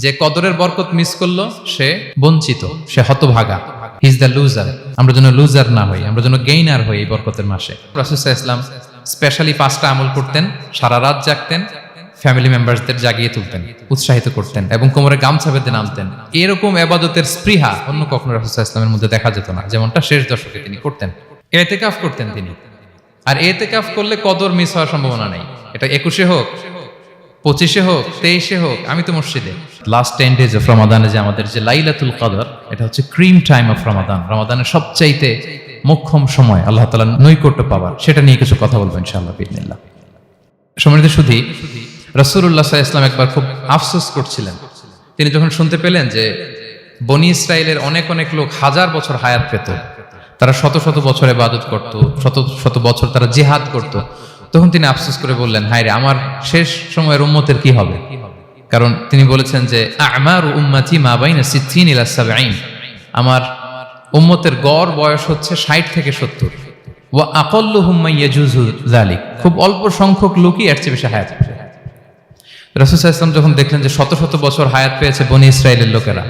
যে কদরের বরকত মিস করলো সে বঞ্চিত, সে হতভাগা, হি ইজ দ্য লুজার। আমরা যেন লুজার না হই, আমরা যেন গেইনার হই এই বরকতের মাসে। রাসূল সাল্লাল্লাহু আলাইহি ওয়াসাল্লাম স্পেশালি 5টা আমল করতেন, সারা রাত জাগতেন, ফ্যামিলি মেম্বারসদের জাগিয়ে তুলতেন, উৎসাহিত করতেন এবং কোমরে গামছা বেঁধে নামতেন। এরকম ইবাদতের স্পৃহা অন্য কখনো রাসূল সাল্লাল্লাহু আলাইহি ওয়াসাল্লামের মধ্যে দেখা যেত না, যেমনটা শেষ দশকে তিনি করতেন। ইতিকাফ করতেন তিনি। আর ইতিকাফ করলে কদর মিস হওয়ার সম্ভাবনা নেই। এটা 21-এ হোক, 25-এ হোক, 23-এ হোক, আমি তো মসজিদে। লাস্ট 10 ডেজ অফ রমাদানে যে আমাদের যে লাইলাতুল কদর, এটা হচ্ছে ক্রিম টাইম অফ রমাদান, রমাদানের সবচাইতে মোক্ষম সময় আল্লাহ তাআলার নৈকট্য পাওয়ার, সেটা নিয়ে কিছু কথা বলবো ইনশাআল্লাহ বিইذنিল্লাহ। সম্মানিত সুধী, রাসূলুল্লাহ সাল্লাল্লাহু আলাইহি ওয়াসাল্লাম একবার খুব আফসোস করছিলেন। তিনি যখন শুনতে পেলেন যে বনি ইসরাইলের অনেক অনেক লোক হাজার বছর হায়াত পেত, তারা শত শত বছর ইবাদত করত, শত শত বছর তারা জিহাদ করত, তখন তিনি আফসোস করে বললেন, হায় রে, আমার শেষ সময়ের উম্মতের কি হবে? কারণ তিনি বলেছেন যে আমারু উম্মতি মা বাইনা 60 ইলা 70, আমার উম্মতের গড় বয়স হচ্ছে 60 থেকে 70। ওয়া আকাল্লুহুম মান ইয়াজুজু যালিক, খুব অল্প সংখ্যক লোকই এর চেয়ে বেশি হায়াত পাবে। রাসূল সাল্লাল্লাহু আলাইহি ওয়াসাল্লাম যখন দেখলেন যে শত শত বছর হায়াত পেয়েছে বনি ইসরাইলের লোকেরা,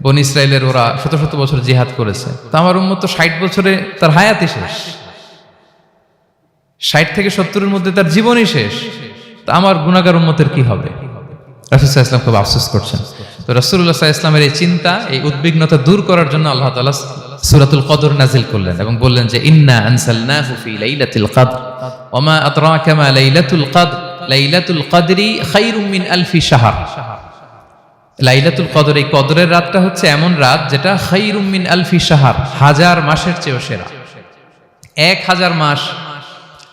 বনি ইসরাইলের ওরা শত শত বছর জিহাদ করেছে, তো আমার উম্মত তো 60 বছরে তার হায়াতই শেষ, 60 থেকে 70-এর মধ্যে তার জীবনই শেষ, তা আমার গুনাহগার উম্মতের কি হবে? রাসূল সাল্লাল্লাহু আলাইহি ওয়াসাল্লাম খুব আফসোস করছেন। তো রাসূলুল্লাহ সাল্লাল্লাহু আলাইহি ওয়াসাল্লামের এই চিন্তা, এই উদ্বিগ্নতা দূর করার জন্য আল্লাহ তাআলা সূরাতুল কদর নাযিল করলেন এবং বললেন যে ইন্না আনসালনাহু ফি লাইলাতিল কদর ওয়া মা আদরাকা মা লাইলাতুল কদর লাইলাতুল কদরি খায়রুম মিন আলফি শাহর। লাইলাতুল কদর, এই কদরের রাতটা হচ্ছে এমন রাত যেটা খায়রুম মিন আলফি শাহর, হাজার মাসের চেয়েও সেরা। 1000 মাস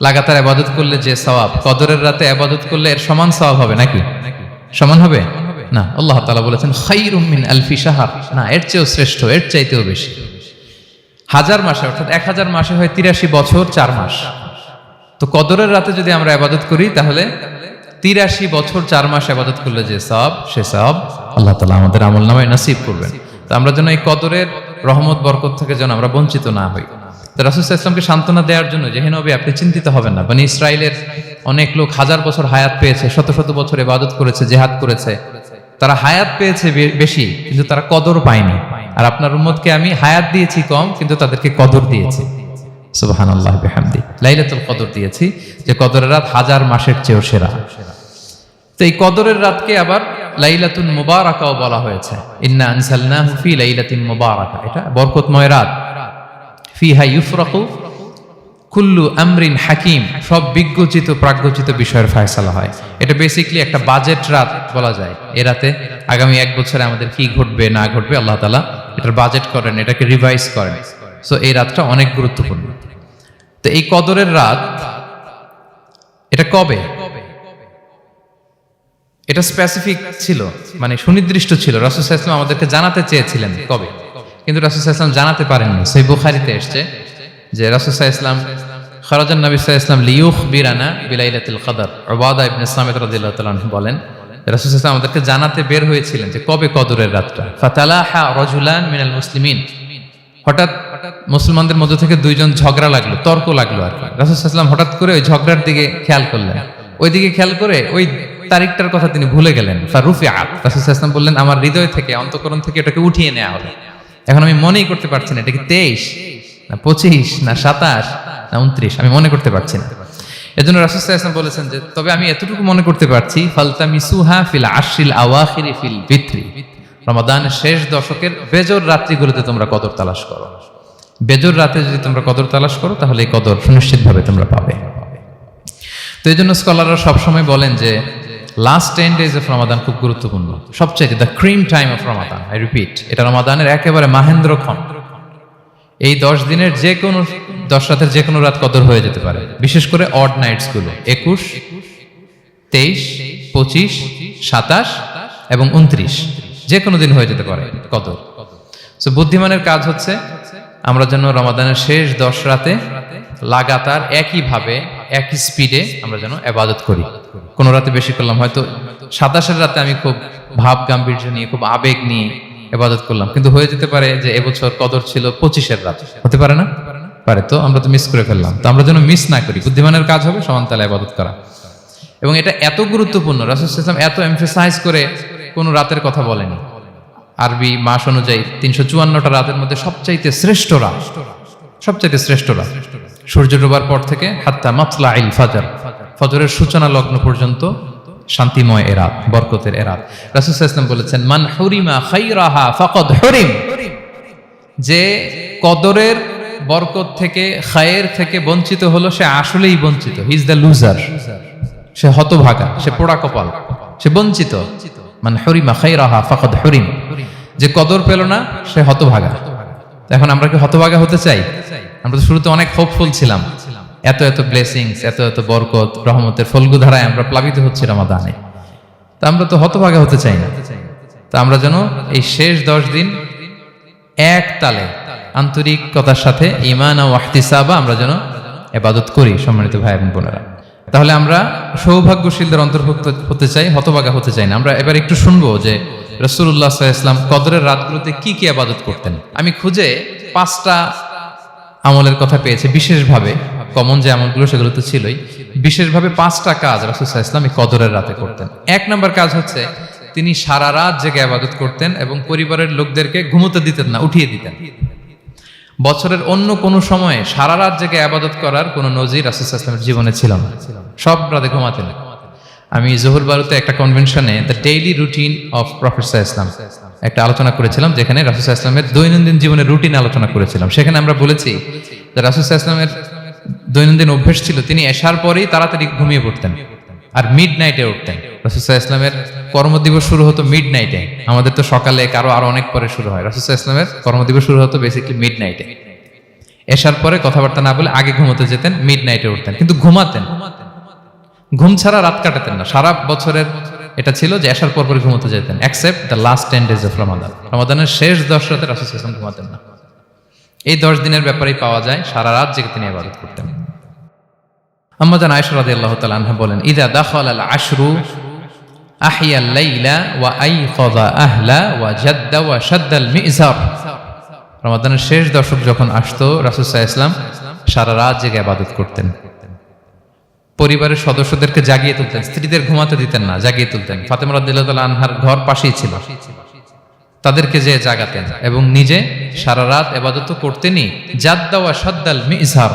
লাগাতার ইবাদত করলে যে সওয়াব, কদরের রাতে ইবাদত করলে এর সমান সওয়াব হবে নাকি? সমান হবে না। আল্লাহ তাআলা বলেছেন খায়রুম মিন আলফি শাহর, না, এর চেয়েও শ্রেষ্ঠ, এর চাইতেও বেশি। 1000 মাসে, অর্থাৎ 1000 মাসে হয় 83 বছর 4 মাস। তো কদরের রাতে যদি আমরা ইবাদত করি তাহলে 83 বছর 4 মাস ইবাদত করলে যে সওয়াব, সে সওয়াব আল্লাহ তাআলা আমাদের আমলনামায় নসিব করবেন। তো আমরা যেন এই কদরের রহমত বরকত থেকে যেন আমরা বঞ্চিত না হই। তো রাসূল সাল্লাল্লাহু আলাইহি ওয়াসাল্লামকে সান্ত্বনা দেওয়ার জন্য যে হে নবী, আপনি চিন্তিত হবেন না, বনি ইসরাইলের অনেক লোক হাজার বছর হায়াত পেয়েছে, শত শত বছর ইবাদত করেছে, জিহাদ করেছে, তারা হায়াত পেয়েছে বেশি কিন্তু তারা কদর পায়নি। আর আপনার উম্মতকে আমি হায়াত দিয়েছি কম কিন্তু তাদেরকে কদর দিয়েছি। সুবহানাল্লাহ বিহামদি, লাইলাতুল কদর দিয়েছি, যে কদরের রাত 1000 মাসের চেয়েও সেরা। তো এই কদরের রাতকে আবার লাইলাতুল মুবারাকাও বলা হয়েছে। ইন্না আনসালনাহু ফি লাইলাতিন মুবারাকা, এটা বরকতময় রাত। ফিহা ইউফরাকু কুল্লু আমরিন হাকিম, সব বিজ্ঞচিত প্রাজ্ঞচিত বিষয়ের ফয়সালা হয়। এটা বেসিক্যালি একটা বাজেট রাত বলা যায়। এ রাতে আগামী 1 বছরে আমাদের কি ঘটবে না ঘটবে আল্লাহ তাআলা এটার বাজেট করেন, এটাকে রিভাইজ করেন। সো এই রাতটা অনেক গুরুত্বপূর্ণ। তো এই কদরের রাত, এটা কবে? এটা স্পেসিফিক ছিল, মানে সুনির্দিষ্ট ছিল। রাসূল সাল্লাল্লাহু আলাইহি ওয়াসাল্লাম আমাদেরকে জানাতে চেয়েছিলেন কবে, কিন্তু রাসূল সাল্লাল্লাহু আলাইহি ওয়াসাল্লাম জানাতে পারেননি। সহিহ বুখারীতে এসেছে যে রাসূল সাল্লাল্লাহু আলাইহি ওয়াসাল্লাম খারাজান নবী সাল্লাল্লাহু আলাইহি ওয়াসাল্লাম লিয়ুখবিরানা বিলাইলাতিল কদর। উবাদা ইবনে সামিত রাদিয়াল্লাহু তাআলা আনহু বলেন, রাসূল সাল্লাল্লাহু আলাইহি ওয়াসাল্লাম আমাদেরকে জানাতে বের হয়েছিলেন যে কবে কদরের রাতটা। ফাতালাহা রাজুলান মিনাল মুসলিমিন, হঠাৎ মুসলমানদের মধ্য থেকে 2 জন ঝগড়া লাগলো, তর্ক লাগলো আর কি। রাসূল সাল্লাল্লাহু আলাইহি ওয়াসাল্লাম হঠাৎ করে ওই ঝগড়ার দিকে খেয়াল করলেন, ওই দিকে খেয়াল করে ওই তারিখটার কথা তিনি ভুলে গেলেন। ফারুফিআত, রাসূল সাল্লাল্লাহু আলাইহি ওয়াসাল্লাম বললেন, আমার হৃদয় থেকে, অন্তঃকরণ থেকে এটাকে উঠিয়ে নেওয়া হলো। এখন আমি মনেই করতে পারছি না এটা কি 23 না 25 না 27 না 29, আমি মনে করতে পারছি না। এজন্য রাসূল সাল্লাল্লাহু আলাইহি ওয়াসাল্লাম বলেছেন যে তবে আমি এতটুকু মনে করতে পারছি, ফালতামিসুহা ফিল আশরিল আওয়াখিরি ফিল বিত্রি, রমাদানের শেষ দশকের বেজর রাত্রিগুলোতে তোমরা কদর তালাশ করো। বেজর রাতে যদি তোমরা কদর তালাশ করো তাহলে এই কদর সুনিশ্চিতভাবে তোমরা পাবে। তো এই জন্য স্কলাররা সবসময় বলেন যে লাস্ট 10 ডেজ অফ রমাদান খুব গুরুত্বপূর্ণ, সবচেয়ে the cream time of Ramadan. I repeat, এটা রমাদানের একেবারে মাহেন্দ্রক্ষণ। এই 10 দিনের যে কোনো 10 রাতের যে কোনো রাত কদর হয়ে যেতে পারে, বিশেষ করে অড নাইটস গুলো 21, 23, 25, 27 এবং 29, যে কোনো দিন হয়ে যেতে পারে কদর। সো বুদ্ধিমানের কাজ হচ্ছে আমরা যেন রমাদানের শেষ 10 রাতে লাগাতার একইভাবে একই স্পিডে আমরা যেন ইবাদত করি। কোনো রাতে বেশি করলাম, হয়তো 27-এর রাতে আমি খুব ভাব গাম্ভীর্য নিয়ে, খুব আবেগ নিয়ে ইবাদত করলাম, কিন্তু হয়ে যেতে পারে যে এবছর কদর ছিল 25-এর রাত, হতে পারে না? পারে। তো আমরা তো মিস করে ফেললাম। তো আমরা যেন মিস না করি। বুদ্ধিমানের কাজ হবে সমান তালে ইবাদত করা। এবং এটা এত গুরুত্বপূর্ণ, রাসূল সাল্লাল্লাহু আলাইহি ওয়াসাল্লাম এত এমফাসাইজ করে কোনো রাতের কথা বলেনি। আরবি মাস অনুযায়ী 354টা রাতের মধ্যে সবচাইতে শ্রেষ্ঠ রাত, সবচাইতে শ্রেষ্ঠ রাত সূর্য ডোবার পর থেকে হাত্তা মাতলাইল ফাজর, ফজরের সূচনা লগ্ন পর্যন্ত শান্তিময় এ রাত, বরকতের এ রাত। রাসূল সাল্লাল্লাহু আলাইহি ওয়াসাল্লাম বলেছেন, মান হুরিমা খাইরাহা ফাকাদ হুরিম, যে কদরের বরকত থেকে, খায়ের থেকে বঞ্চিত হলো, সে আসলেই বঞ্চিত। হি ইজ দ্য লুজার, সে হতভাগা, সে পোড়া কপাল, সে বঞ্চিত। মান হুরিমা খাইরাহা ফাকাদ হুরিম, যে কদর পেল না সে হতভাগা। এখন আমরা কি হতভাগা হতে চাই? আমরা তো শুরুতে অনেক হোপফুল ছিলাম, এত এত ব্লেসিংস, এত এত বরকত, রহমতের ফলগুধারায় আমরা প্লাবিত হচ্ছি রমাদানে। তা আমরা তো হতভাগা হতে চাই না। তা আমরা যেন এই শেষ 10 দিন এক তালে আন্তরিকতার সাথে ঈমান ও ইহতিসাবা আমরা যেন ইবাদত করি, সম্মানিত ভাই এবং বোনেরা। তাহলে আমরা সৌভাগ্যশীলদের অন্তর্ভুক্ত হতে চাই, হতভাগা হতে চাই না। আমরা এবার একটু শুনবো যে রাসূলুল্লাহ সাল্লাল্লাহু আলাইহি ওয়াসাল্লাম কদরের রাতগুলোতে কি কি ইবাদত করতেন। আমি খুঁজে 5টা আমলের কথা পেয়েছি বিশেষভাবে, কমন যে আমলগুলো সেগুলো তো ছিলই, বিশেষভাবে 5টা কাজ রাসূল সাল্লাল্লাহু আলাইহি ওয়াসাল্লাম এই কদরের রাতে করতেন। 1 নম্বর কাজ হচ্ছে তিনি সারা রাত জেগে ইবাদত করতেন এবং পরিবারের লোকদেরকে ঘুমোতে দিতেন না, উঠিয়ে দিতেন। বছরের অন্য কোনো সময়ে সারা রাত জেগে ইবাদত করার কোনো নজির রাসূল সাল্লাল্লাহু আলাইহি ওয়াসাল্লামের জীবনে ছিল না। সব রাতে ঘুমাতেন। আমি জোহর বারুতে একটা কনভেনশনে the daily routine of prophet সাল্লাল্লাহু আলাইহি ওয়াসাল্লাম একটা আলোচনা করেছিলাম, যেখানে রাসূল সাল্লাল্লাহু আলাইহি ওয়াসাল্লামের দৈনন্দিন জীবনের রুটিন আলোচনা করেছিলাম। সেখানে আমরা বলেছি যে রাসূল সাল্লাল্লাহু আলাইহি ওয়াসাল্লামের দৈনন্দিন অভ্যাস ছিল তিনি এশার পরেই তাড়াতাড়ি ঘুমিয়ে পড়তেন আর মিড নাইটে উঠতেন। রাসূল সাল্লাল্লাহু আলাইহি ওয়াসাল্লামের কর্মদিবস শুরু হতো মিড নাইটে। আমাদের তো সকালে, কারো আরো অনেক পরে শুরু হয়। রাসূল সাল্লাল্লাহু আলাইহি ওয়াসাল্লামের কর্মদিবস শুরু হতো বেসিক্যালি মিড নাইটে। এশার পরে কথাবার্তা না বলে আগে ঘুমোতে যেতেন, মিড নাইটে উঠতেন, কিন্তু ঘুমাতেন। ঘুম ছাড়া রাত কাটাতেন না। সারা বছরের এটা ছিল যে এশার পর পরে ঘুমোতে যেতেন, except the last 10 days of Ramadan. রমাদানের শেষ 10 রাতে রাসূল সাল্লাল্লাহু আলাইহি ওয়াসাল্লাম ঘুমাতেন না। এই 10 দিনের ব্যাপারেই পাওয়া যায় সারা রাত জেগে তিনি ইবাদত করতেন। আম্মা জান আয়েশা রাদিয়াল্লাহু তাআলা আনহা বলেন, ইযা দাখালাল আশরু আহিয়াল লাইলা ওয়া আইকাযা আহলা ওয়া জাদ্দা ওয়া শাদ্দাল মিজার। রমাদানের শেষ দশক যখন আসতো, রাসূল সাল্লাল্লাহু আলাইহি ওয়াসাল্লাম সারা রাত জেগে ইবাদত করতেন। পরিবারের সদস্যদেরকে জাগিয়ে তুলতেন, স্ত্রীদের ঘুমাতে দিতেন না, জাগিয়ে তুলতেন। ফাতেমা রাদিয়াল্লাহু তাআলা আনহার ঘর পাশেই ছিল, তাদেরকে যে জাগাতেন এবং নিজে সারা রাত ইবাদত করতেনই। জাদ্দা ওয়া শাদ্দাল মিজার,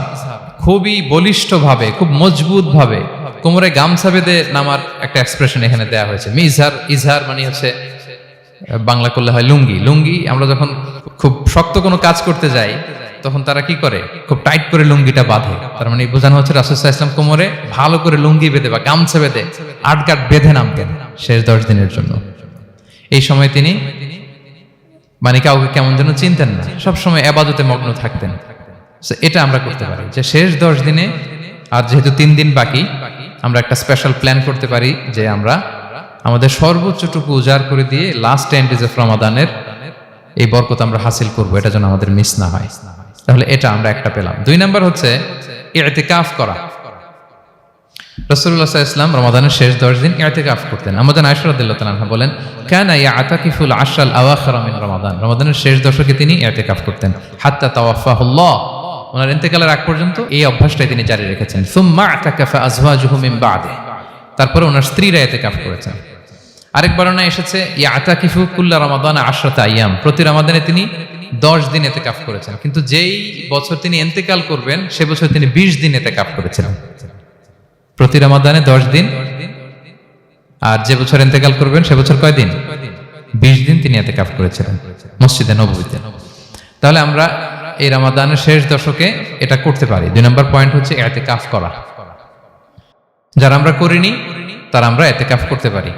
খুবই বলিষ্ঠভাবে, খুব মজবুত ভাবে কোমরে গামছা বেঁধে নামার একটা এক্সপ্রেশন এখানে দেয়া হয়েছে। মিজার, ইজহার মানে হচ্ছে বাংলা করলে হয় লুঙ্গি। লুঙ্গি আমরা যখন খুব শক্ত কোনো কাজ করতে যাই তখন তারা কি করে, খুব টাইট করে লুঙ্গিটা বাঁধে। তার মানে বোঝানো হচ্ছে রাসূল সাল্লাল্লাহু আলাইহি ওয়াসাল্লাম কোমরে ভালো করে লুঙ্গি বেঁধে বা গামছা বেঁধে আটগাট বেঁধে নামতেন শেষ 10 দিনের জন্য। এই সময় তিনি মানে কাউকে কেমন যেন চিনতেন না, সবসময় ইবাদতে মগ্ন থাকতেন। এটা আমরা করতে পারি যে শেষ 10 দিনে, আর যেহেতু 3 দিন বাকি, আমরা একটা স্পেশাল প্ল্যান করতে পারি যে আমরা আমাদের সর্বোচ্চটুকু উজাড় করে দিয়ে লাস্ট 10 days অফ রমাদানের এই বরকত আমরা হাসিল করব, এটা যেন আমাদের মিস না হয়। তাহলে এটা আমরা একটা পেলাম। 2 নাম্বার হচ্ছে ইতিকাফ করা। রাসূলুল্লাহ সাল্লাল্লাহু আলাইহি ওয়াসাল্লাম রমাদানের শেষ 10 দিন ইতিকাফ করতেন। আমাদের আয়েশা রাদিয়াল্লাহু তাআলা আনহা বলেন, কানা ইয়াতাকিফুল আশরাল আওয়াখির মিন রমাদান। রমাদানের শেষ দশকে তিনি ইতিকাফ করতেন। হাত্তা তাওয়াফাহুল্লাহ, ওনার ইন্তেকালের আগ পর্যন্ত এই অভ্যাসটাই তিনি জারি রেখেছেন। সুম্মা আতাকাফা আজওয়াজুহু মিন বাদে, তারপরে ওনার স্ত্রীরা ইতিকাফ করেছেন। আরেক বর্ণনায় এসেছে ইয়াতাকিফু কুল্লা রমাদান 10 আইয়াম, প্রতি রমাদানে তিনি 10 দিন ইতিকাফ করেছেন। কিন্তু যেই বছর তিনি ইন্তেকাল করবেন সে বছর তিনি 20 দিন ইতিকাফ করেছিলেন। প্রতি রমাদানে 10 দিন, আর যে বছর ইন্তেকাল করবেন সে বছর কয় দিন? 20 দিন তিনি ইতিকাফ করেছিলেন মসজিদে নববীতে। তাহলে আমরা এই রমাদানের শেষ দশকে এটা করতে পারি। 2 নম্বর পয়েন্ট হচ্ছে ইতিকাফ করা। যারা আমরা করিনি তারা আমরা ইতিকাফ করতে পারি।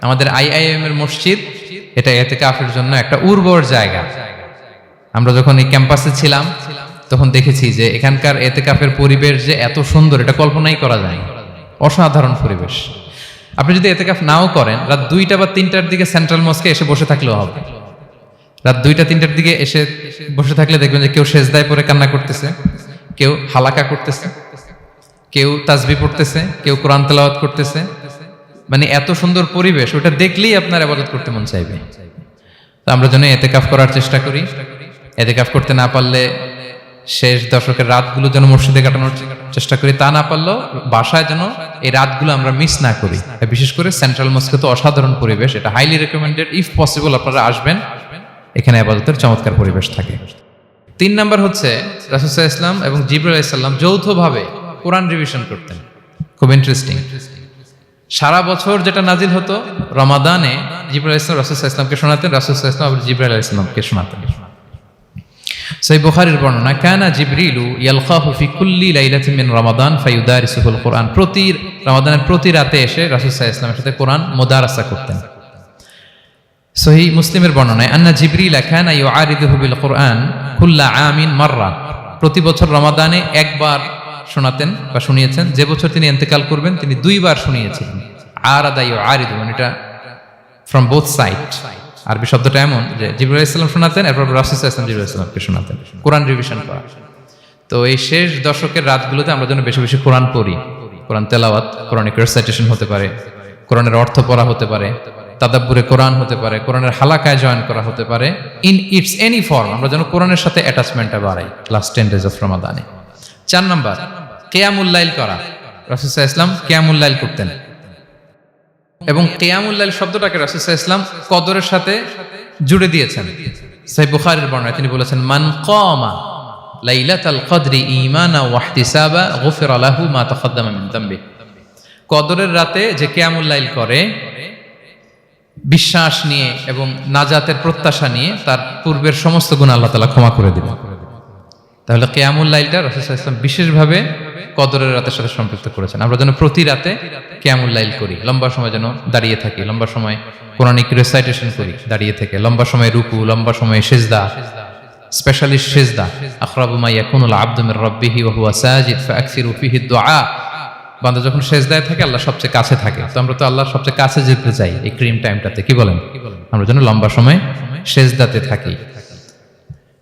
আমাদের আইআইএম এর মসজিদ এটা ইতিকাফের জন্য একটা উর্বর জায়গা। আমরা যখন এই ক্যাম্পাসে ছিলাম তখন দেখেছি যে এখানকার ইতিকাফের পরিবেশ যে এত সুন্দর, এটা কল্পনাই করা যায় না। অসাধারণ পরিবেশ। আপনি যদি ইতিকাফ নাও করেন, রাত 2টা বা 3টার দিকে সেন্ট্রাল মস্কে এসে বসে থাকলেও হবে। রাত 2টা 3টার দিকে এসে বসে থাকলে দেখবেন যে কেউ সেজদায় পড়ে কান্না করতেছে, কেউ হালাকা করতেছে, কেউ তাসবিহ পড়তেছে, কেউ কোরআন তেলাওয়াত করতেছে। মানে এত সুন্দর পরিবেশ, ওটা দেখলেই আপনার ইবাদত করতে মন চাইবে। তো আমরা যেন ইতিকাফ করার চেষ্টা করি। ইতিকাফ করতে না পারলে শেষ দশকের রাতগুলো যেন মসজিদে কাটানোর চেষ্টা করি, তা না পারলেও বাসায় যেন এই রাতগুলো আমরা মিস না করি। বিশেষ করে সেন্ট্রাল মস্কে তো অসাধারণ পরিবেশ, এটা হাইলি রেকমেন্ডেড। ইফ পসিবল আপনারা আসবেন, এখানে ইবাদতের চমৎকার পরিবেশ থাকে। 3 নাম্বার হচ্ছে রাসূল সাল্লাল্লাহু আলাইহি ওয়াসাল্লাম এবং জিবরাইল আলাইহিস সালাম যৌথভাবে কোরআন রিভিশন করতেন। খুব ইন্টারেস্টিং। সারা বছর যেটা নাজিল হতো, রমাদানে জিবরাইল আলাইহিস সালাম রাসূল সাল্লাল্লাহু আলাইহি ওয়াসাল্লামকে শোনাতেন, রাসূল সাল্লাল্লাহু আলাইহি ওয়াসাল্লাম আবার জিবরাইল আলাইহিস সালামকে শোনাতেন। সহিহ বুখারীর বর্ণনা, কানা জিবরিলু ইয়ালকাহু ফি কুল্লি লাইলাতিন মিন রমাদান ফায়ুদারিসুহুল কুরআন। প্রতি রমাদানের প্রতি রাতে এসে রাসূল সাল্লাল্লাহু আলাইহি ওয়াসাল্লামের সাথে কোরআন মুদারাসা করতেন। সহিহ মুসলিমের বর্ণনায়, আন্না জিবরিল কানা ইউআরিদুহু বিল কুরআন কুল্লা আমিন মাররা। প্রতি বছর রমাদানে একবার শোনাতেন বা শুনিয়েছেন, যে বছর তিনি ইন্তেকাল করবেন তিনি 2 বার শুনিয়েছিলেন। আরাদা ইউআরিদু, মানে এটা ফ্রম বোথ সাইড। আরবি শব্দটা এমন যে জিবরাইল আলাইহিস সালাম শোনাতেন, এরপর রাসূল সাল্লাল্লাহু আলাইহি ওয়াসাল্লাম জিবরাইল আলাইহিস সালামকে শোনাতেন, কোরআন রিভিশন করা। তো এই শেষ দশকের রাতগুলোতে আমরা যেন বেশি বেশি কোরআন পড়ি, কোরআন তেলাওয়াত, কোরআনিক রেসাইটেশন হতে পারে, কোরআনের অর্থ পড়া হতে পারে, তাদাব্বুরে কোরআন হতে পারে, কোরআনের হালাকায় জয়েন করা হতে পারে, ইন ইটস এনি ফর্ম। আমরা যেন কোরআনের সাথে অ্যাটাচমেন্টটা বাড়াই লাস্ট 10 days অফ রমাদানে। 4 নাম্বার, কিয়ামুল লাইল করা। রাসূল সাল্লাল্লাহু আলাইহি ওয়াসাল্লাম কিয়ামুল লাইল করতেন, এবং কিয়ামুল লাইল শব্দটাকে রাসূল সাল্লাল্লাহু আলাইহি ওয়াসাল্লাম কদরের সাথে জুড়ে দিয়েছেন। সহিহ বুখারীর বর্ণনায় তিনি বলেছেন, মান কামা লাইলাতাল কদরি ঈমানা ওয়া ইহতিসাবা গুফিরা লাহু মা তাকাদ্দামা মিন যামবি। কদরের রাতে যে কিয়ামুল লাইল করে বিশ্বাস নিয়ে এবং নাজাতের প্রত্যাশা নিয়ে, তার পূর্বের সমস্ত গুনাহ আল্লাহ তাআলা ক্ষমা করে দিবেন। তাহলে কিয়ামুল লাইলটা রাসূল সাল্লাল্লাহু আলাইহি ওয়াসাল্লাম বিশেষভাবে কদরের রাতের সাথে সম্পৃক্ত করেছেন। আমরা যেন প্রতি রাতে কিয়ামুল লাইল করি, লম্বা সময় যেন দাঁড়িয়ে থাকি, লম্বা সময় কোরআনিক রেসাইটেশন করি দাঁড়িয়ে থেকে, লম্বা সময় রুকু, লম্বা সময় সিজদা, স্পেশালি সিজদা। আখরাবু মা ইয়াকুনুল আবদু মির রাব্বিহি ওয়া হুয়া সাজিদ ফাআকসিরু ফিহি দুআ। বান্দা যখন সিজদায় থাকে আল্লাহ সবচেয়ে কাছে থাকে, তো আমরা তো আল্লাহর সবচেয়ে কাছে যেতে চাই এই ক্রিম টাইমটাতে, কি বলেন? আমরা যেন লম্বা সময় সিজদাতে থাকি।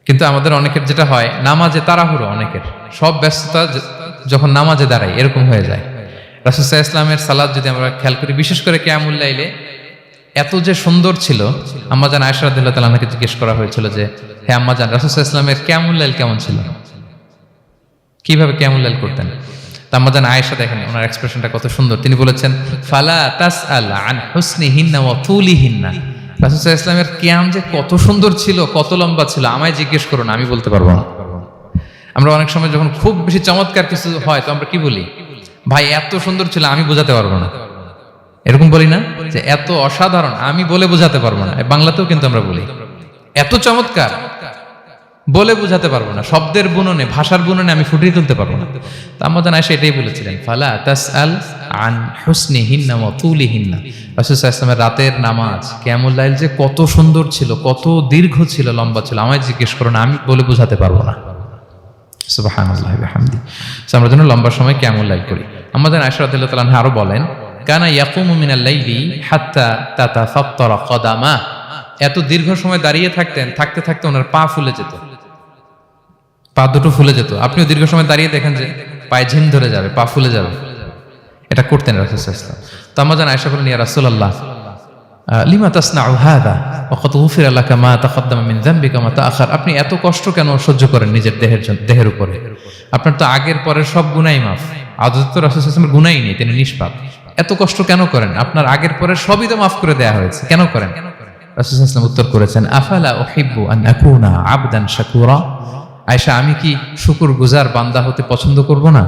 কিন্তু আমাদের অনেকের যেটা হয়, নামাজে তাড়াহুড়ো, অনেকের সব ব্যস্ততা যখন নামাজে দাঁড়াই এরকম হয়ে যায়। রাসূল সাল্লাল্লাহু আলাইহি ওয়াসাল্লামের সালাত যদি আমরা খেয়াল করি, বিশেষ করে কিয়ামুল লাইলে এত যে সুন্দর ছিল, আম্মাজান আয়েশা রাদিয়াল্লাহু তাআলা আনহাকে জিজ্ঞেস করা হয়েছিল যে, হে আম্মাজান, রাসূল সাল্লাল্লাহু আলাইহি ওয়াসাল্লামের কিয়ামুল লাইল কেমন ছিল, কিভাবে কিয়ামুল লাইল করতেন? আম্মাজান আয়েশা, দেখেন ওনার এক্সপ্রেশনটা কত সুন্দর। তিনি বলেছেন, ফালা তাসআল আন হুসনিহিন্না ওয়া তুলিহিন্না। রাসূল সাল্লাল্লাহু আলাইহি ওয়াসাল্লামের কিয়াম যে কত সুন্দর ছিল, কত লম্বা ছিল, আমায় জিজ্ঞেস করো না, আমি বলতে পারবো না। আমরা অনেক সময় যখন খুব বেশি চমৎকার কিছু হয়, তো আমরা কি বলি, ভাই এত সুন্দর ছিল, আমি বোঝাতে পারবো না। এরকম বলি না যে এত অসাধারণ, আমি বলে বোঝাতে পারবো না। বাংলাতেও কিন্তু আমরা বলি এত চমৎকার, বলে বোঝাতে পারবো না, শব্দের বুননে, ভাষার বুননে আমি ফুটিয়ে তুলতে পারবো না। তো আম্মাজান আয়েশা এটাই বলেছিলেন, ফালা তাসআল আন হুসনিহিন্না ওয়া তুলিহিন্না। রাসূল সাল্লাল্লাহু আলাইহি ওয়াসাল্লামের রাতের নামাজ কিয়ামুল লাইল যে কত সুন্দর ছিল, কত দীর্ঘ ছিল, লম্বা ছিল, আমায় জিজ্ঞেস করো না, আমি বলে বোঝাতে পারবো না। সুবহানাল্লাহি ওয়া বিহামদিহি। আমরা যেন লম্বা সময় কিয়ামুল লাইল করি। আম্মাজান আয়েশা রাদিয়াল্লাহু তাআলা আনহা আরো বলেন, কানা ইয়াকুমু মিনাল লাইলি হাত্তা তাতাফাত্তারা কদামা। এত দীর্ঘ সময় দাঁড়িয়ে থাকতেন, থাকতে থাকতে ওনার পা ফুলে যেত, পা দুটো ফুলে যেত। আপনিও দীর্ঘ সময় দাঁড়িয়ে দেখেন যে পায়ে ঝিম ধরে যাবে, পা ফুলে যাবে, এটা করতেন রাসূল সাল্লাল্লাহু আলাইহি ওয়াসাল্লাম। তো আম্মাজান আয়েশা বলেন, ইয়া রাসূলুল্লাহ লিমা তাসনাউ হাযা ওয়া ক্বাদ গুফিরা লাকা মা তাকাদ্দামা মিন যামবিকা মা তাআখার। আপনি এত কষ্ট কেন সহ্য করেন নিজের দেহের উপরে? আপনার তো আগের পরের সব গুনাহ মাফ। আদতে তো রাসূল সাল্লাল্লাহু আলাইহি ওয়াসাল্লামের গুনাহই নেই, তিনি নিষ্পাপ। এত কষ্ট কেন করেন? আপনার আগের পরের সবই তো মাফ করে দেয়া হয়েছে, কেন করেন? রাসূল সাল্লাল্লাহু আলাইহি ওয়াসাল্লাম উত্তর করেছেন, আফালা উহিব্বু আন আকুনা আবদান শাকুরা। আয়েশা, আমি কি শুকরগুজার বান্দা হতে পছন্দ করব না?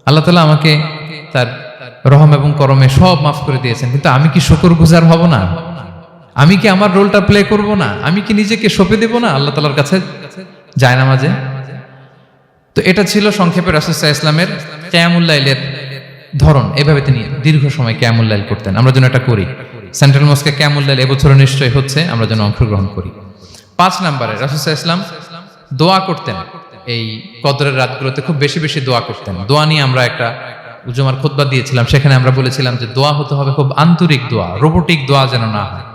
আল্লাহ তাআলা আমাকে তার রহম এবং করমে সব মাফ করে দিয়েছেন, কিন্তু আমি কি শুকরগুজার হব না? আমি কি আমার রোলটা প্লে করব না? আমি কি নিজেকে সঁপে দেব না আল্লাহ তাআলার কাছে জায়নামাজে? তো এটা ছিল সংক্ষেপে রাসূল সাল্লাল্লাহু আলাইহি ওয়াসাল্লামের কিয়ামুল লাইলের ধরন। এভাবে তিনি দীর্ঘ সময় কিয়ামুল লাইল করতেন। আমরা যেন এটা করি। সেন্ট্রাল মস্কে কিয়ামুল লাইল এবছরও নিশ্চয়ই হচ্ছে, আমরা যেন অংশগ্রহণ করি। 5 নম্বরে রাসূল সাল্লাল্লাহু আলাইহি ওয়াসাল্লাম দোয়া করতেন। এই কদরের রাতগুলোতে খুব বেশি বেশি দোয়া করতেন। দোয়া নিয়ে আমরা একটা জুমার খুতবা দিয়েছিলাম, সেখানে আমরা বলেছিলাম যে দোয়া হতে হবে খুব আন্তরিক দোয়া, রোবোটিক দোয়া যেন না হয়।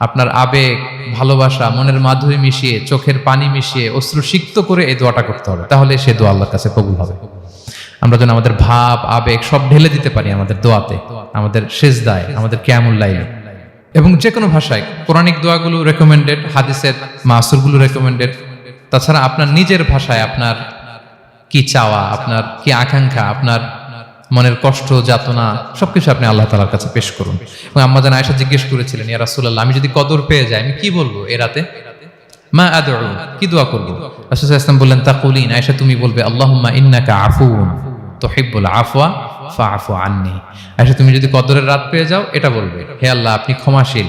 আপনার আবেগ, ভালোবাসা, মনের মাধুরী মিশিয়ে, চোখের পানি মিশিয়ে, অশ্রু সিক্ত করে এই দোয়াটা করতে হবে, তাহলে সে দোয়া আল্লাহর কাছে কবুল হবে। আমরা যেন আমাদের ভাব, আবেগ সব ঢেলে দিতে পারি আমাদের দোয়াতে, আমাদের সিজদায়, আমাদের কিয়ামুল লাইলে। এবং যে কোনো ভাষায় কোরআনিক দোয়াগুলো রেকমেন্ডেড, হাদিসের মাসুরগুলো রেকমেন্ডেড, তাছাড়া আপনার নিজের ভাষায় আপনার কি চাওয়া, আপনার কি আকাঙ্ক্ষা, আপনার মনের কষ্ট যাতনা সবকিছু আপনি আল্লাহ তাআলার কাছে পেশ করুন। এবং আম্মা জান আয়েশা জিজ্ঞেস করেছিলেন, ইয়া রাসূলুল্লাহ, আমি যদি কদর পেয়ে যাই আমি কি বলবো এ রাতে? মা আদউ, কি দোয়া করব? রাসূল সাল্লাল্লাহু আলাইহি ওয়াসাল্লাম বললেন, তাকুলিন, আয়েশা তুমি বলবে, আল্লাহুম্মা ইন্নাকা আফুউন তুহিব্বুল আফওয়া ফাআফু আন্নি। আয়েশা তুমি যদি কদরের রাত পেয়ে যাও এটা বলবে, হে আল্লাহ আপনি ক্ষমাশীল,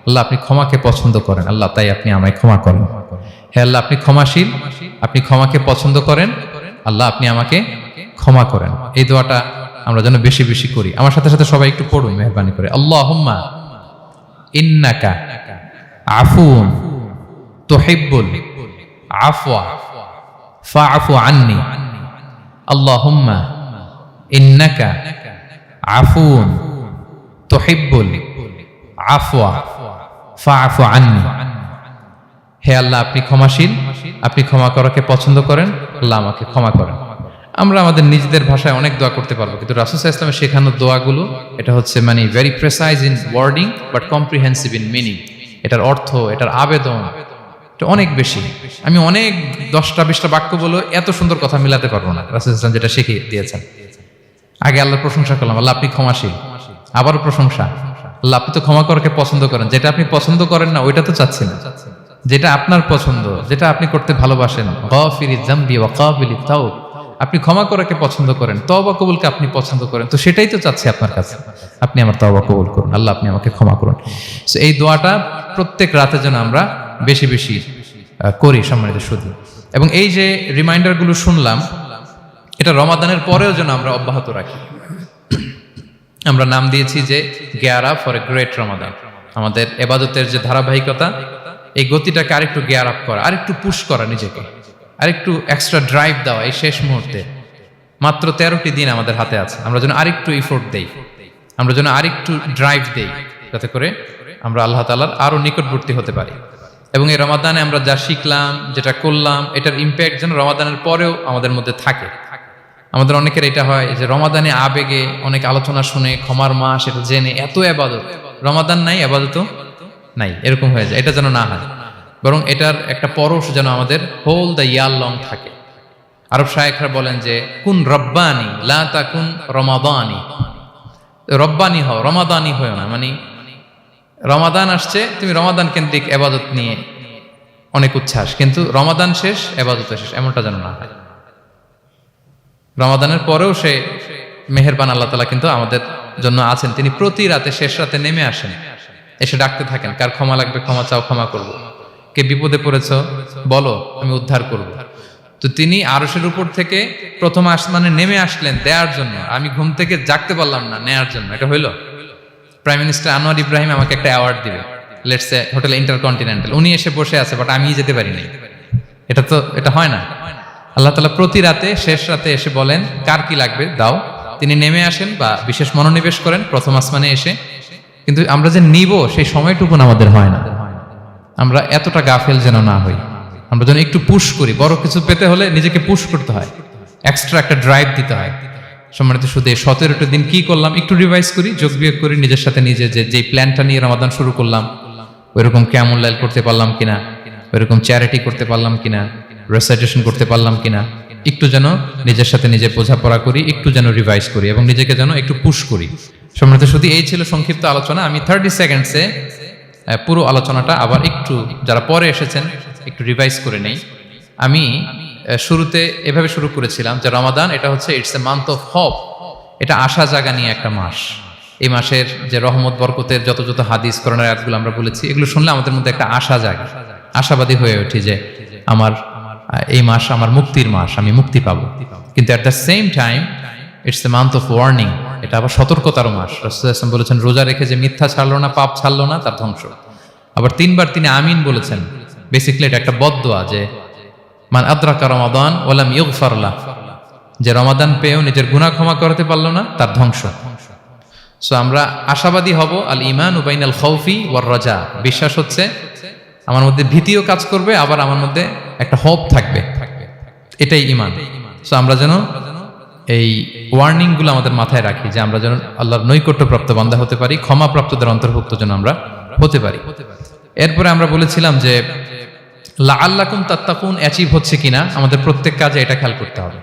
আল্লাহ আপনি ক্ষমাকে পছন্দ করেন, আল্লাহ তাই আপনি আমায় ক্ষমা করেন। হে আল্লাহ আপনি ক্ষমাশীল, আপনি ক্ষমাকে পছন্দ করেন, আল্লাহ আপনি আমাকে ক্ষমা করেন। এই দোয়াটা আমরা যেন বেশি বেশি করি। আমার সাথে সাথে সবাই একটু পড়ুন মেহেরবানি করে, আল্লাহুম্মা ইন্নাকা আফুউন তুহিব্বুল আফওয়া ফাআফু আন্নি। আল্লাহুম্মা ইন্নাকা আফুউন তুহিব্বুল আফওয়া ফাআফু আন্নি। হে আল্লাহ আপনি ক্ষমাশীল, আপনি ক্ষমা করাকে পছন্দ করেন, আল্লাহ আমাকে ক্ষমা করেন। আমরা আমাদের নিজেদের ভাষায় অনেক দোয়া করতে পারবো, কিন্তু রাসূল সাল্লাল্লাহু আলাইহি ওয়াসাল্লামের শেখানো দোয়াগুলো এটা হচ্ছে মানে very precise in wording but comprehensive in meaning. এটার অর্থ, এটার আবেদন এটা অনেক বেশি। আমি অনেক 10টা-20টা বাক্য বলে এত সুন্দর কথা মিলাতে পারবো না। রাসূল সাল্লাল্লাহু আলাইহি ওয়াসাল্লাম যেটা শিখিয়ে দিয়েছেন, আগে আল্লাহর প্রশংসা করলাম, আল্লাহ আপনি ক্ষমাশীল, আবারও প্রশংসা, আল্লাহ আপনি তো ক্ষমা করাকে পছন্দ করেন। যেটা আপনি পছন্দ করেন না ওইটা তো চাচ্ছি না, যেটা আপনার পছন্দ, যেটা আপনি করতে ভালোবাসেন, গাফিরিয যামবি ওয়া কাবিলিত তাওব, আপনি ক্ষমা করাকে পছন্দ করেন, তওবা কবুলকে আপনি পছন্দ করেন, তো সেটাই তো চাচ্ছি আপনার কাছে, আপনি আমার তওবা কবুল করুন, আল্লাহ আপনি আমাকে ক্ষমা করুন। সো এই দোয়াটা প্রত্যেক রাতে যেন আমরা বেশি বেশি করি সম্মানিত সুধী। এবং এই যে রিমাইন্ডারগুলো শুনলাম, এটা রমাদানের পরেও যেন আমরা অব্যাহত রাখি। আমরা নাম দিয়েছি যে gear up for a great Ramadan. আমাদের ইবাদতের যে ধারাবাহিকতা, এই গতিটাকে আরেকটু গিয়ার আপ করা, আরেকটু পুশ করা, নিজেকে আরেকটু এক্সট্রা ড্রাইভ দেওয়া। এই শেষ মুহূর্তে মাত্র 13টি দিন আমাদের হাতে আছে, আমরা যেন আরেকটু ইফোর্ট দেই, আমরা যেন আরেকটু ড্রাইভ দেই, যাতে করে আমরা আল্লাহ তাআলার আরো নিকটবর্তী হতে পারি। এবং এই রমাদানে আমরা যা শিখলাম, যেটা করলাম, এটার ইম্প্যাক্ট যেন রমাদানের পরেও আমাদের মধ্যে থাকে। আমাদের অনেকের এটা হয় যে রমাদানে আবেগে অনেক আলোচনা শুনে, ক্ষমার মাস এটা জেনে এত ইবাদত, রমাদান নাই ইবাদতও নাই, এরকম হয়ে যায়। এটা যেন না হয়, বরং এটার একটা পরশ যেন আমাদের হোল দ্য ইয়ার লং থাকে। আরব শায়েখরা বলেন যে কুন রব্বানি লা তাকুন রমাদানি, রব্বানি হও, রমাদানি হও না। মানে রমাদান আসছে, তুমি রমাদান কেন্দ্রিক ইবাদত নিয়ে অনেক উচ্ছ্বাস, কিন্তু রমাদান শেষ ইবাদত শেষ, এমনটা যেন না হয়। রমাদানের পরেও সে মেহেরবান আল্লাহ তাআলা কিন্তু আমাদের জন্য আছেন। তিনি প্রতি রাতে শেষ রাতে নেমে আসেন, এসে ডাকতে থাকেন, কার ক্ষমা লাগবে ক্ষমা চাও, ক্ষমা করব। কে বিপদে পড়েছ বলো, আমি উদ্ধার করব। তো তিনি আরশের উপর থেকে প্রথম আসমানে নেমে আসলেন দেওয়ার জন্য। আমি ঘুম থেকে জাগতে পারলাম না, নেয়ার জন্য। এটা হইল প্রাইম মিনিস্টার আনোয়ার ইব্রাহিম আমাকে একটা অ্যাওয়ার্ড দিবে, লেটস সে হোটেল ইন্টারকন্টিনেন্টাল, উনি এসে বসে আছে, বাট আমি যেতে পারি নাই। এটা হয় না। আল্লাহ তাআলা প্রতি রাতে শেষ রাতে এসে বলেন কার কি লাগবে দাও। তিনি নেমে আসেন বা বিশেষ মনোনিবেশ করেন প্রথম আসমানে এসে, কিন্তু আমরা যে নিব সেই সময়টুকু আমাদের হয় না। আমরা এতটা গাফেল যেন না হই, আমরা যেন একটু পুশ করি। বড় কিছু পেতে হলে নিজেকে পুশ করতে হয়, এক্সট্রা একটা ড্রাইভ দিতে হয়। সম্মানিত শুধু 17টা দিন কি করলাম একটু রিভাইজ করি, যোগ বিয়োগ করি নিজের সাথে নিজে, যে প্ল্যানটা নিয়ে রমাদান শুরু করলাম ওইরকম কিয়ামুল লাইল করতে পারলাম কিনা, ওইরকম চ্যারিটি করতে পারলাম কিনা, রেসাইটেশন করতে পারলাম কিনা, একটু যেন নিজের সাথে নিজে বোঝাপড়া করি, একটু যেন রিভাইজ করি এবং নিজেকে যেন একটু পুশ করি। সম্মানিত শুধু এই ছিল সংক্ষিপ্ত আলোচনা। আমি 30 সেকেন্ডসে পুরো আলোচনাটা আবার একটু যারা পরে এসেছেন একটু রিভাইজ করে নেই। আমি শুরুতে এভাবে শুরু করেছিলাম যে রমাদান এটা হচ্ছে it's a month of hope, এটা আশা জাগা নিয়ে একটা মাস। এই মাসের যে রহমত বরকতের যত যত হাদিস করোনার আয়াতগুলো আমরা বলেছি, এগুলো শুনলে আমাদের মধ্যে একটা আশা জাগে, আশাবাদী হয়ে উঠি যে আমার এই মাস আমার মুক্তির মাস, আমি মুক্তি পাবো। কিন্তু at the same time it's a month of warning, এটা আবার সতর্কতারও মাস। রাসূলুল্লাহ সাল্লাল্লাহু আলাইহি ওয়াসাল্লাম বলেছেন রোজা রেখে যে মিথ্যা ছাড়লো না, পাপ ছাড়লো না, তার ধ্বংস। আবার 3বার তিনি আমিন বলেছেন। বেসিক্যালি এটা একটা বদদোয়া যে মান আদরাকা রমাদান ওয়া লাম ইগফার লাহ, যে রমাদান পেয়েও নিজের গুনাহ ক্ষমা করতে পারলো না, তার ধ্বংস। সো আমরা আশাবাদী হব। আল ঈমানু বাইনাল খাউফি ওয়ার রাজা, বিশ্বাস হচ্ছে আমার মধ্যে ভীতিও কাজ করবে, আবার আমার মধ্যে একটা হোপ থাকবে, এটাই ঈমান। সো আমরা যেন এই ওয়ার্নিং গুলো আমাদের মাথায় রাখি যে আমরা যেন আল্লাহর নৈকট্যপ্রাপ্ত বান্দা হতে পারি, ক্ষমাপ্রাপ্তদের অন্তর্ভুক্ত যেন আমরা হতে পারি। এরপরে আমরা বলেছিলাম যে লাআল্লাকুম তাত্তাকুন অ্যাচিভ হচ্ছে কিনা আমাদের প্রত্যেক কাজে এটা খেয়াল করতে হবে।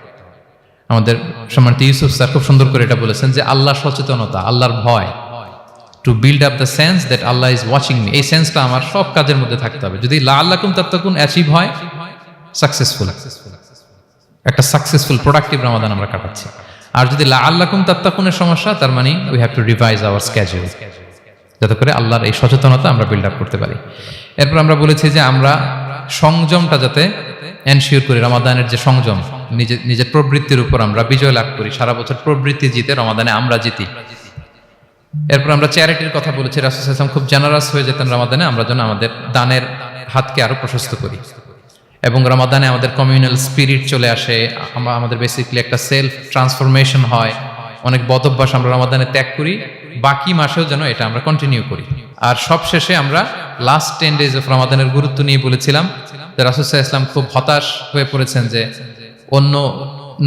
আমাদের সম্মানিত ইউসুফ স্যার খুব সুন্দর করে এটা বলেছেন যে আল্লাহর সচেতনতা, আল্লাহর ভয়, to build up the sense that Allah is watching me, এই সেন্সটা আমার সব কাজের মধ্যে থাকতে হবে। যদি লাআল্লাকুম তাত্তাকুন অ্যাচিভ হয়, সাকসেসফুল, একটা সাকসেসফুল প্রোডাক্টিভ রমাদান আমরা কাটাচ্ছি। আর যদি লাআল্লাকুম তাত্তাকুনের সমস্যা, তার মানে we have to revise hour schedule, যাতে করে আল্লাহর এই সচেতনতা আমরা বিল্ড আপ করতে পারি। এরপর আমরা বলেছি যে আমরা সংযমটা যাতে এনশিওর করি, রমাদানের যে সংযম, নিজের প্রবৃত্তির উপর আমরা বিজয় লাভ করি, সারা বছর প্রবৃত্তি জিতে রমাদানে আমরা জিতি। এরপর আমরা চ্যারিটির কথা বলেছি, রাসূল সাল্লাল্লাহু আলাইহি ওয়াসাল্লাম খুব জেনারাস হয়ে যেতেন রমাদানে, আমরা যেন আমাদের দানের হাতকে আরো প্রশস্ত করি এবং রমাদানে আমাদের কমিউনাল স্পিরিট চলে আসে, আমাদের বেসিক্যালি একটা সেলফ ট্রান্সফরমেশন হয়, অনেক বদ অভ্যাস আমরা রমাদানে ত্যাগ করি, বাকি মাসেও যেন এটা আমরা কন্টিনিউ করি। আর সবশেষে আমরা লাস্ট 10 days অফ রমাদানের গুরুত্ব নিয়ে বলেছিলাম যে রাসূল সাল্লাল্লাহু আলাইহি ওয়াসাল্লাম খুব হতাশ হয়ে পড়েছেন যে অন্য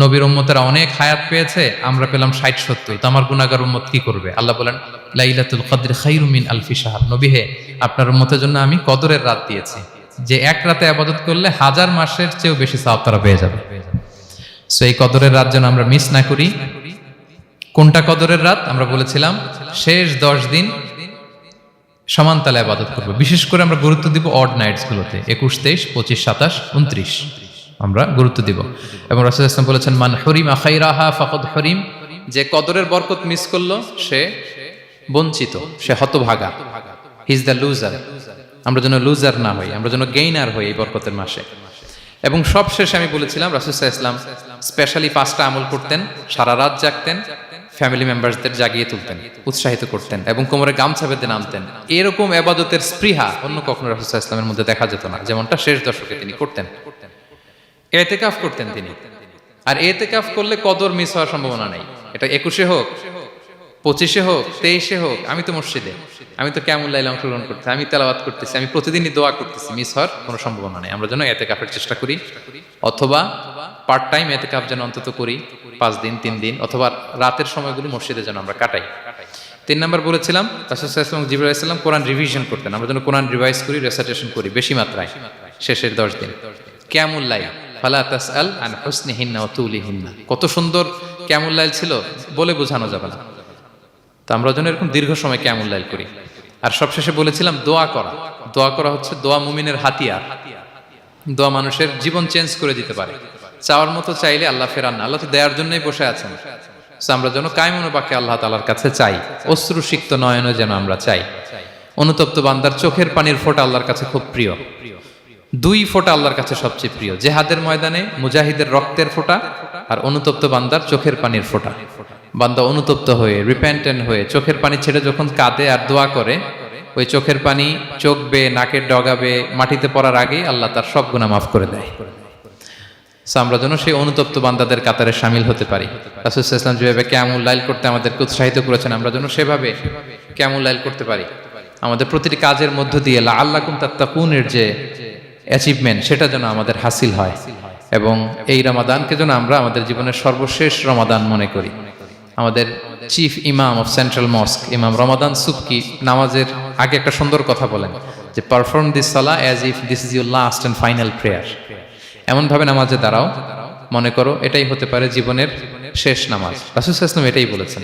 নবীর উম্মতেরা অনেক হায়াত পেয়েছে, আমরা পেলাম 60-70, তো আমার গুনাহগার উম্মত কি করবে? আল্লাহ বলেন লাইলাতুল কদর খায়রুম মিন আলফি শাহর, নবী হে, আপনার উম্মতের জন্য আমি কদরের রাত দিয়েছি, যে এক রাতে ইবাদত করলে 1000 মাসের চেয়েও বেশি সওয়াব তারা পেয়ে যাবে। সো এই কদরের রাত যেন আমরা মিস না করি। কোনটা কদরের রাত? আমরা বলেছিলাম শেষ 10 দিন সমান তালে ইবাদত করব, বিশেষ করে আমরা গুরুত্ব দিব অড নাইটস গুলোতে, 21, 23, 25, 27, 29 আমরা গুরুত্ব দিব। এবং রাসূল সাল্লাল্লাহু আলাইহি ওয়াসাল্লাম বলেছেন মান হুরিমা খায়রাহা ফাকাদ হুরিম, যে কদরের বরকত মিস করলো সে বঞ্চিত, সে হতভাগা, হি ইজ দ্য লুজার। আমরা যেন লুজার না হই, আমরা যেন গেইনার হই এই বরকতের মাসে। এবং সবশেষে আমি বলেছিলাম রাসূল সাল্লাল্লাহু আলাইহি ওয়াসাল্লাম স্পেশালি 5টা আমল করতেন, সারা রাত জাগতেন, ফ্যামিলি মেম্বারসদের জাগিয়ে তুলতেন, উৎসাহিত করতেন এবং কোমরে গামছা বেঁধে নামতেন। এরকম ইবাদতের স্পৃহা অন্য কখনো রাসূল সাল্লাল্লাহু আলাইহি ওয়াসাল্লামের মধ্যে দেখা যেত না, যেমনটা শেষ দশকে তিনি করতেন। ইতিকাফ করতেন তিনি, আর ইতিকাফ করলে কদর মিস হওয়ার সম্ভাবনা নাই। এটা 21-এ হোক, 25-এ হোক, 23-এ হোক, আমি তো মসজিদে, আমি তো কিয়ামুল লাইলে অংশগ্রহণ করতেছি, আমি তেলাওয়াত করতেছি, আমি প্রতিদিনই দোয়া করতেছি, মিস হওয়ার কোনো সম্ভাবনা নেই। আমরা যেন ইতিকাফের চেষ্টা করি, অথবা পার্ট টাইম ইতিকাফ যেন অন্তত করি, 5 দিন 3 দিন, অথবা রাতের সময়গুলো মসজিদে যেন আমরা কাটাই। 3 নাম্বার বলেছিলাম রাসূল সাল্লাল্লাহু আলাইহি ওয়াসাল্লাম, জিবরাইল আলাইহিস সালাম কোরআন রিভিশন করতেন, আমরা যেন কোরআন রিভাইজ করি, রেসাইটেশন করি বেশি মাত্রায় শেষের 10 দিন। কিয়ামুল লাইল, ফালা তাসআল আন হুসনিহিন্না ওয়া তুলিহিন্না, কত সুন্দর কিয়ামুল লাইল ছিল, বলে বোঝানো যাবে না। তো আমরা যেন এরকম দীর্ঘ সময় কিয়ামুল লাইল করি। আর সবশেষে বলেছিলাম দোয়া করা, দোয়া করা হচ্ছে দোয়া মুমিনের হাতিয়ার, দোয়া মানুষের জীবন চেঞ্জ করে দিতে পারে। চাওয়ার মতো চাইলে আল্লাহ ফেরান না, আল্লাহ তো দেওয়ার জন্যই বসে আছেন। আমরা যেন কায়মনোবাক্যে আল্লাহ তাআলার কাছে চাই, অশ্রুসিক্ত নয়নে যেন আমরা চাই। অনুতপ্ত বান্দার চোখের পানির ফোঁটা আল্লাহর কাছে খুব প্রিয়, 2 ফোঁটা আল্লাহর কাছে সবচেয়ে প্রিয়, জেহাদের ময়দানে মুজাহিদের রক্তের ফোঁটা আর অনুতপ্ত বান্দার চোখের পানির ফোঁটা। বান্দা অনুতপ্ত হয়ে, রিপেন্টেন্ট হয়ে, চোখের পানি ছেড়ে যখন কাঁদে আর দোয়া করে, ওই চোখের পানি চোখ বেয়ে, নাকের ডগা বেয়ে মাটিতে পড়ার আগেই আল্লাহ তার সব গুনাহ মাফ করে দেয়। আমরা যেন সেই অনুতপ্ত বান্দাদের কাতারে শামিল হতে পারি। রাসূল সাল্লাল্লাহু আলাইহি ওয়াসাল্লাম যেভাবে কিয়ামুল লাইল করতে আমাদেরকে উৎসাহিত করেছেন, আমরা যেন সেভাবে কিয়ামুল লাইল করতে পারি। আমাদের প্রতিটি কাজের মধ্য দিয়ে লাআল্লাকুম তাত্তাকুনের যে অ্যাচিভমেন্ট, সেটা যেন আমাদের হাসিল হয় এবং এই রমাদানকে যেন আমরা আমাদের জীবনের সর্বশেষ রমাদান মনে করি। আমাদের চিফ ইমাম অফ সেন্ট্রাল মস্ক ইমাম রমাদান সুবকি নামাজের আগে একটা সুন্দর কথা বলেন যে perform this Salah as if this is your last and final prayer. এমন ভাবে নামাজে দাঁড়াও, মনে করো এটাই হতে পারে জীবনের শেষ নামাজ। রাসূল সাল্লাল্লাহু আলাইহি ওয়াসাল্লাম এটাই বলেছেন।